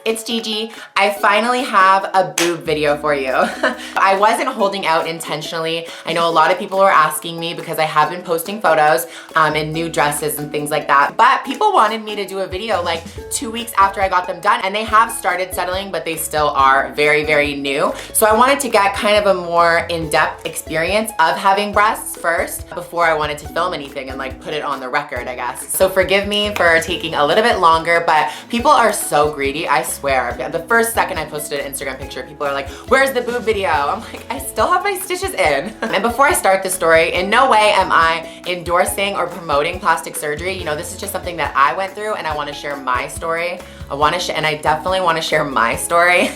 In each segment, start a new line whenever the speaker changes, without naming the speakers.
it's Gigi. I finally have a boob video for you. I wasn't holding out intentionally. I know a lot of people were asking me because I have been posting photos in new dresses and things like that. But people wanted me to do a video like 2 weeks after I got them done, and they have started settling, but they still are very, very new. So I wanted to get kind of a more in-depth experience of having breasts first before I wanted to film anything and like put it on the record, I guess. So forgive me for taking a little bit longer, but people are so greedy, I swear. The first second I posted an Instagram picture, people are like, where's the boob video? I'm like, I still have my stitches in. And before I start the story, in no way am I endorsing or promoting plastic surgery. You know, this is just something that I went through and I want to share my story. And I definitely want to share my story.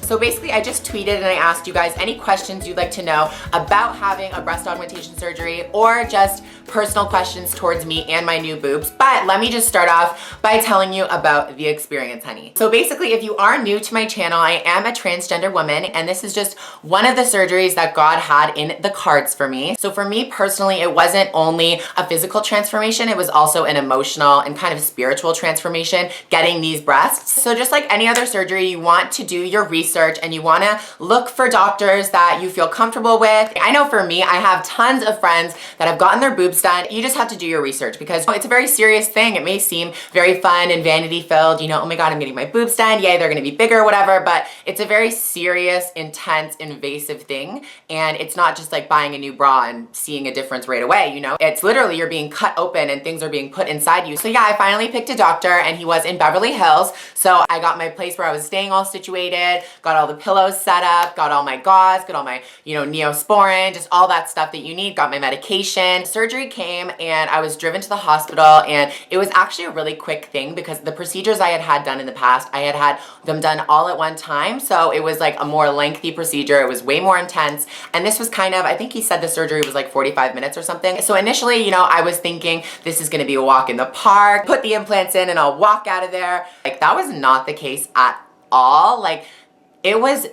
So basically, I just tweeted and I asked you guys any questions you'd like to know about having a breast augmentation surgery or just personal questions towards me and my new boobs. But let me just start off by telling you about the experience, honey. So basically, if you are new to my channel, I am a transgender woman, and this is just one of the surgeries that God had in the cards for me. So for me personally, it wasn't only a physical transformation, it was also an emotional and kind of spiritual transformation getting these breasts. So just like any other surgery, you want to do your research and you want to look for doctors that you feel comfortable with. I know for me, I have tons of friends that have gotten their boobs done. You just have to do your research because it's a very serious thing. It may seem very fun and vanity filled, you know, oh my God, I'm getting my boobs done. Yay, they're going to be bigger, whatever. But it's a very serious, intense, invasive thing. And it's not just like buying a new bra and seeing a difference right away. You know, it's literally you're being cut open and things are being put inside you. So yeah, I finally picked a doctor and he was in Beverly Hills. So I got my place where I was staying all situated, got all the pillows set up, got all my gauze, got all my, you know, Neosporin, just all that stuff that you need, got my medication. Surgery came and I was driven to the hospital, and it was actually a really quick thing because the procedures I had done in the past, I had them done all at one time. So it was like a more lengthy procedure. It was way more intense. And this was kind of, I think he said the surgery was like 45 minutes or something. So initially, you know, I was thinking this is going to be a walk in the park, put the implants in and I'll walk out of there. Like that was not the case at all. Like it was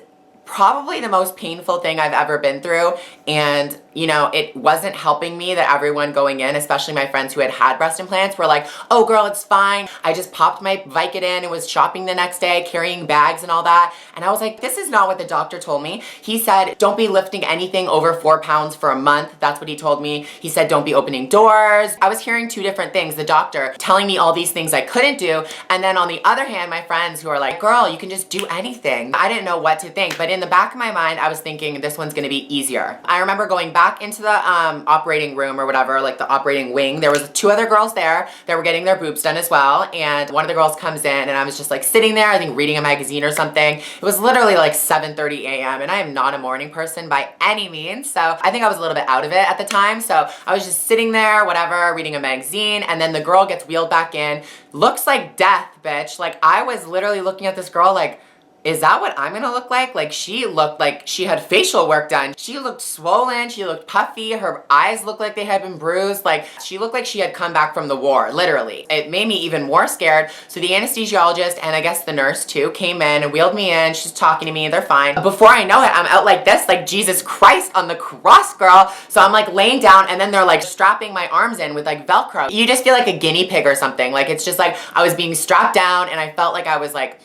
probably the most painful thing I've ever been through. And, you know, it wasn't helping me that everyone going in, especially my friends who had breast implants, were like, oh girl, it's fine. I just popped my Vicodin and was shopping the next day, carrying bags and all that. And I was like, this is not what the doctor told me. He said, don't be lifting anything over 4 pounds for a month. That's what he told me. He said, don't be opening doors. I was hearing two different things. The doctor telling me all these things I couldn't do. And then on the other hand, my friends who are like, girl, you can just do anything. I didn't know what to think. But in the back of my mind, I was thinking this one's gonna be easier. I remember going back into the operating room or whatever, like the operating wing. There was 2 other girls there that were getting their boobs done as well. And one of the girls comes in and I was just like sitting there, I think reading a magazine or something. It was literally like 7:30 a.m. and I am not a morning person by any means. So I think I was a little bit out of it at the time. So I was just sitting there, whatever, reading a magazine. And then the girl gets wheeled back in. Looks like death, bitch. Like I was literally looking at this girl like, is that what I'm gonna look like? Like she looked like she had facial work done. She looked swollen, she looked puffy, her eyes looked like they had been bruised. Like she looked like she had come back from the war, literally. It made me even more scared. So the anesthesiologist and I guess the nurse too came in and wheeled me in. She's talking to me, they're fine. Before I know it, I'm out like this, like Jesus Christ on the cross, girl. So I'm like laying down and then they're like strapping my arms in with like Velcro. You just feel like a guinea pig or something. Like it's just like I was being strapped down and I felt like I was like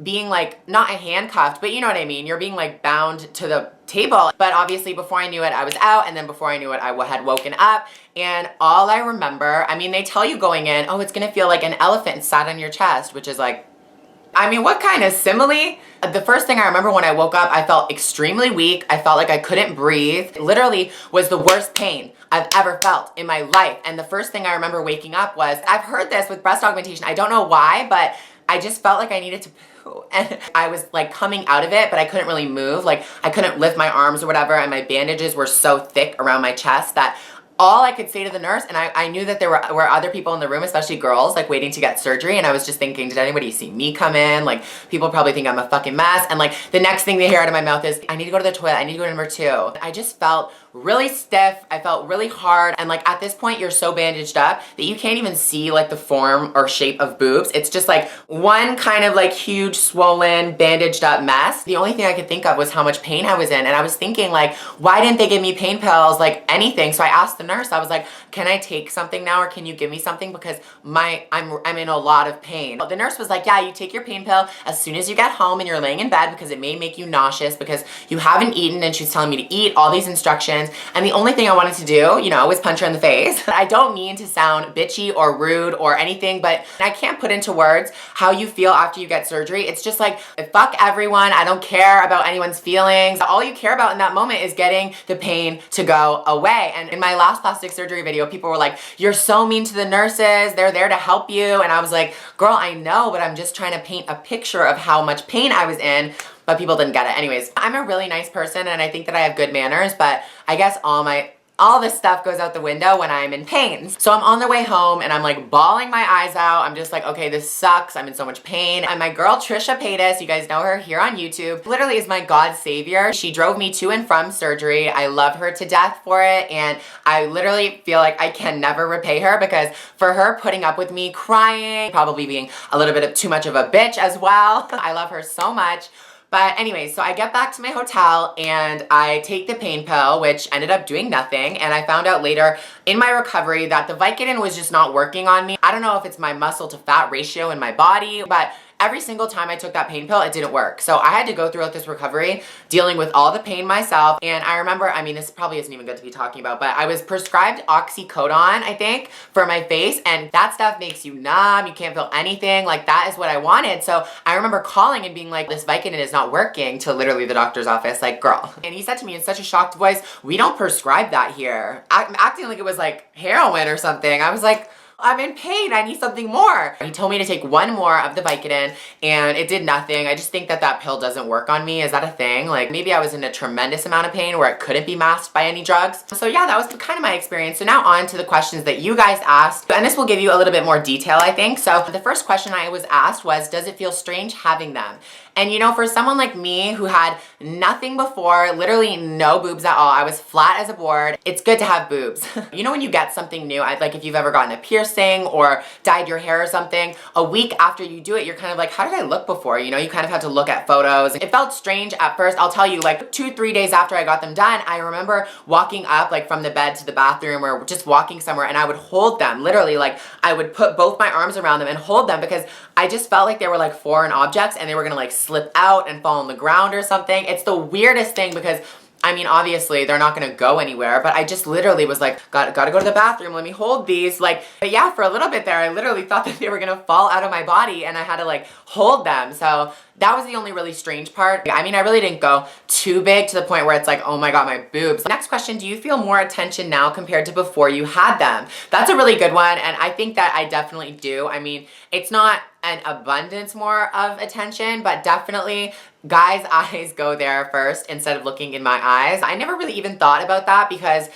being like, not handcuffed, but you know what I mean? You're being like bound to the table. But obviously before I knew it, I was out. And then before I knew it, I had woken up. And all I remember, I mean, they tell you going in, oh, it's gonna feel like an elephant sat on your chest, which is like, I mean, what kind of simile? The first thing I remember when I woke up, I felt extremely weak. I felt like I couldn't breathe. It literally was the worst pain I've ever felt in my life. And the first thing I remember waking up was, I've heard this with breast augmentation. I don't know why, but I just felt like I needed to poo. And I was like coming out of it, but I couldn't really move. Like I couldn't lift my arms or whatever. And my bandages were so thick around my chest that all I could say to the nurse, and I knew that there were other people in the room, especially girls, like waiting to get surgery, and I was just thinking, did anybody see me come in? Like, people probably think I'm a fucking mess, and like, the next thing they hear out of my mouth is, I need to go to the toilet, I need to go to number 2. I just felt really stiff. I felt really hard. And like at this point, you're so bandaged up that you can't even see like the form or shape of boobs. It's just like one kind of like huge swollen bandaged up mess. The only thing I could think of was how much pain I was in. And I was thinking like, why didn't they give me pain pills, like anything? So I asked the nurse, I was like, can I take something now or can you give me something because I'm in a lot of pain. The nurse was like, yeah, you take your pain pill as soon as you get home and you're laying in bed because it may make you nauseous because you haven't eaten, and she's telling me to eat all these instructions. And the only thing I wanted to do, you know, was punch her in the face. I don't mean to sound bitchy or rude or anything, but I can't put into words how you feel after you get surgery. It's just like, fuck everyone. I don't care about anyone's feelings. All you care about in that moment is getting the pain to go away. And in my last plastic surgery video, people were like, you're so mean to the nurses. They're there to help you. And I was like, girl, I know, but I'm just trying to paint a picture of how much pain I was in, but people didn't get it. Anyways, I'm a really nice person and I think that I have good manners, but I guess all this stuff goes out the window when I'm in pain. So I'm on the way home and I'm like bawling my eyes out. I'm just like, okay, this sucks. I'm in so much pain. And my girl, Trisha Paytas, you guys know her here on YouTube, literally is my God savior. She drove me to and from surgery. I love her to death for it. And I literally feel like I can never repay her because for her putting up with me crying, probably being a little bit of too much of a bitch as well. I love her so much. But anyways, so I get back to my hotel and I take the pain pill, which ended up doing nothing. And I found out later in my recovery that the Vicodin was just not working on me. I don't know if it's my muscle to fat ratio in my body, but every single time I took that pain pill, it didn't work. So I had to go throughout this recovery dealing with all the pain myself. And I remember, I mean, this probably isn't even good to be talking about, but I was prescribed oxycodone, I think, for my face. And that stuff makes you numb. You can't feel anything. Like that is what I wanted. So I remember calling and being like, this Vicodin is not working, to literally the doctor's office, like, girl. And he said to me in such a shocked voice, we don't prescribe that here. I'm acting like it was like heroin or something. I was like, I'm in pain, I need something more. He told me to take one more of the Vicodin and it did nothing. I just think that that pill doesn't work on me. Is that a thing? Like maybe I was in a tremendous amount of pain where it couldn't be masked by any drugs. So yeah, that was kind of my experience. So now on to the questions that you guys asked. And this will give you a little bit more detail, I think. So the first question I was asked was, does it feel strange having them? And you know, for someone like me who had nothing before, literally no boobs at all, I was flat as a board, it's good to have boobs. You know when you get something new, like if you've ever gotten a piercing or dyed your hair or something, a week after you do it, you're kind of like, how did I look before? You know, you kind of have to look at photos. It felt strange at first. I'll tell you, like 2-3 days after I got them done, I remember walking up like from the bed to the bathroom or just walking somewhere and I would hold them, literally, like I would put both my arms around them and hold them because I just felt like they were like foreign objects and they were gonna like slip out and fall on the ground or something. It's the weirdest thing because I mean, obviously they're not gonna go anywhere, but I just literally was like, gotta go to the bathroom, let me hold these. Like, but yeah, for a little bit there, I literally thought that they were gonna fall out of my body and I had to like hold them. So that was the only really strange part. I mean, I really didn't go too big to the point where it's like, oh my God, my boobs. Next question, do you feel more attention now compared to before you had them? That's a really good one. And I think that I definitely do. I mean, it's not an abundance more of attention, but definitely guys' eyes go there first instead of looking in my eyes. I never really even thought about that because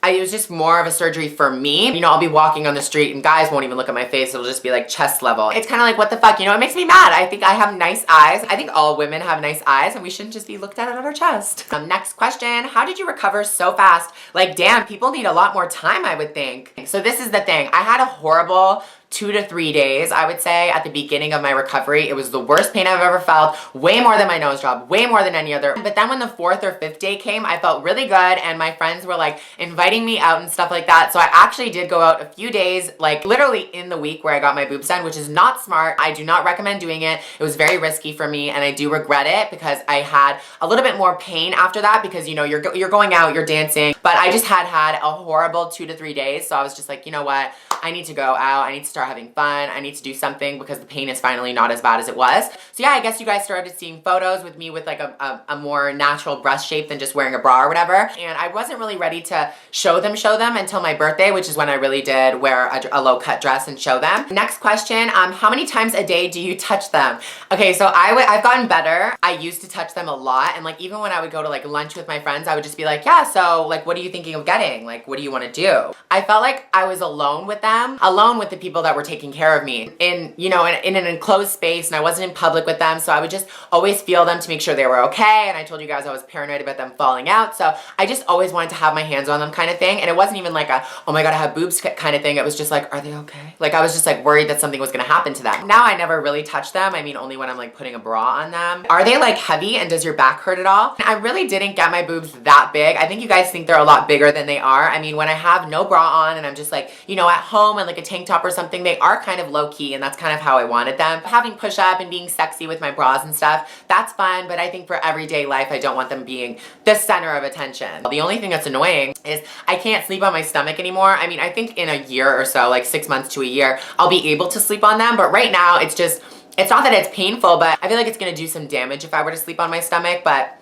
it was just more of a surgery for me. You know, I'll be walking on the street and guys won't even look at my face. It'll just be like chest level. It's kind of like, what the fuck? You know, it makes me mad. I think I have nice eyes. I think all women have nice eyes and we shouldn't just be looked at our chest. Next question, how did you recover so fast? Like, damn, people need a lot more time, I would think. So this is the thing. I had a horrible 2 to 3 days, I would say, at the beginning of my recovery. It was the worst pain I've ever felt, way more than my nose job, way more than any other. But then when the 4th or 5th day came, I felt really good and my friends were like inviting me out and stuff like that. So I actually did go out a few days, like literally in the week where I got my boobs done, which is not smart. I do not recommend doing it. It was very risky for me and I do regret it because I had a little bit more pain after that because, you know, you're going out, you're dancing, but I just had a horrible 2 to 3 days. So I was just like, you know what? I need to go out. I need to start having fun. I need to do something because the pain is finally not as bad as it was. So yeah, I guess you guys started seeing photos with me with like a more natural breast shape than just wearing a bra or whatever. And I wasn't really ready to show them until my birthday, which is when I really did wear a low cut dress and show them. Next question, how many times a day do you touch them? Okay, so I've gotten better. I used to touch them a lot. And like, even when I would go to like lunch with my friends, I would just be like, yeah, so like, what are you thinking of getting? Like, what do you want to do? I felt like I was alone with them, alone with the people that were taking care of me in, you know, in an enclosed space, and I wasn't in public with them, so I would just always feel them to make sure they were okay. And I told you guys I was paranoid about them falling out, so I just always wanted to have my hands on them kind of thing. And it wasn't even like a, oh my god, I have boobs kind of thing. It was just like, are they okay? Like, I was just like worried that something was gonna happen to them. Now I never really touch them. I mean, only when I'm like putting a bra on them. Are they like heavy, and does your back hurt at all? I really didn't get my boobs that big. I think you guys think they're a lot bigger than they are. I mean, when I have no bra on and I'm just like, you know, at home and like a tank top or something, they are kind of low key, and that's kind of how I wanted them. Having push up and being sexy with my bras and stuff, that's fun, but I think for everyday life, I don't want them being the center of attention. The only thing that's annoying is I can't sleep on my stomach anymore. I mean, I think in a year or so, like 6 months to a year, I'll be able to sleep on them, but right now it's just, it's not that it's painful, but I feel like it's gonna do some damage if I were to sleep on my stomach. But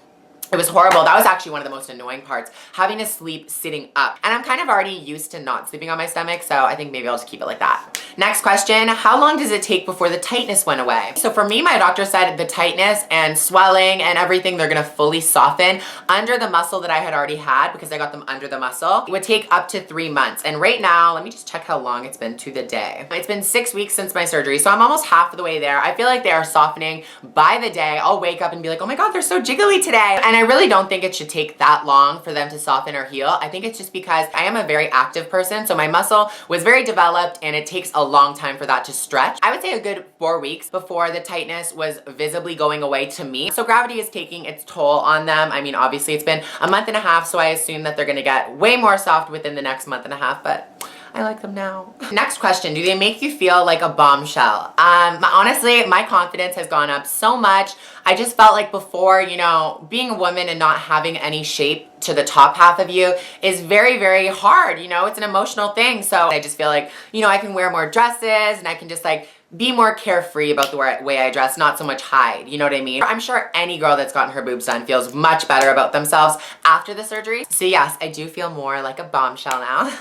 it was horrible. That was actually one of the most annoying parts, having to sleep sitting up. And I'm kind of already used to not sleeping on my stomach, so I think maybe I'll just keep it like that. Next question, how long does it take before the tightness went away? So for me, my doctor said the tightness and swelling and everything, they're gonna fully soften under the muscle that I had already had, because I got them under the muscle. It would take up to 3 months. And right now, let me just check how long it's been to the day. It's been 6 weeks since my surgery, so I'm almost half of the way there. I feel like they are softening by the day. I'll wake up and be like, oh my god, they're so jiggly today. And I really don't think it should take that long for them to soften or heal. I think it's just because I am a very active person, so my muscle was very developed, and it takes a long time for that to stretch. I would say a good 4 weeks before the tightness was visibly going away to me. So gravity is taking its toll on them. I mean, obviously it's been a month and a half, so I assume that they're gonna get way more soft within the next month and a half, but I like them now. Next question, do they make you feel like a bombshell? Honestly, my confidence has gone up so much. I just felt like before, you know, being a woman and not having any shape to the top half of you is very, very hard. You know, it's an emotional thing. So I just feel like, you know, I can wear more dresses, and I can just like be more carefree about the way I dress, not so much hide, you know what I mean? I'm sure any girl that's gotten her boobs done feels much better about themselves after the surgery. So yes, I do feel more like a bombshell now.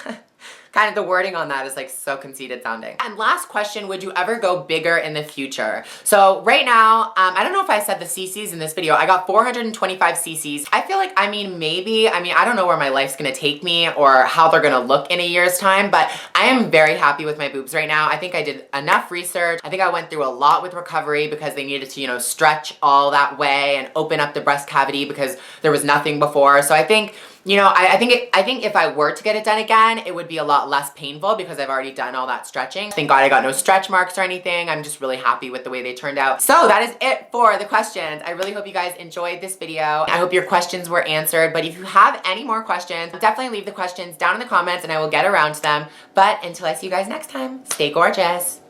Kind of the wording on that is like so conceited sounding. And last question, would you ever go bigger in the future? So right now, I don't know if I said the cc's in this video. I got 425 cc's. I feel like, I mean, maybe, I don't know where my life's gonna take me or how they're gonna look in a year's time, but I am very happy with my boobs right now. I think I did enough research. I think I went through a lot with recovery because they needed to, you know, stretch all that way and open up the breast cavity because there was nothing before. So I think, you know, I think if I were to get it done again, it would be a lot less painful because I've already done all that stretching. Thank God I got no stretch marks or anything. I'm just really happy with the way they turned out. So that is it for the questions. I really hope you guys enjoyed this video. I hope your questions were answered, but if you have any more questions, definitely leave the questions down in the comments and I will get around to them. But until I see you guys next time, stay gorgeous.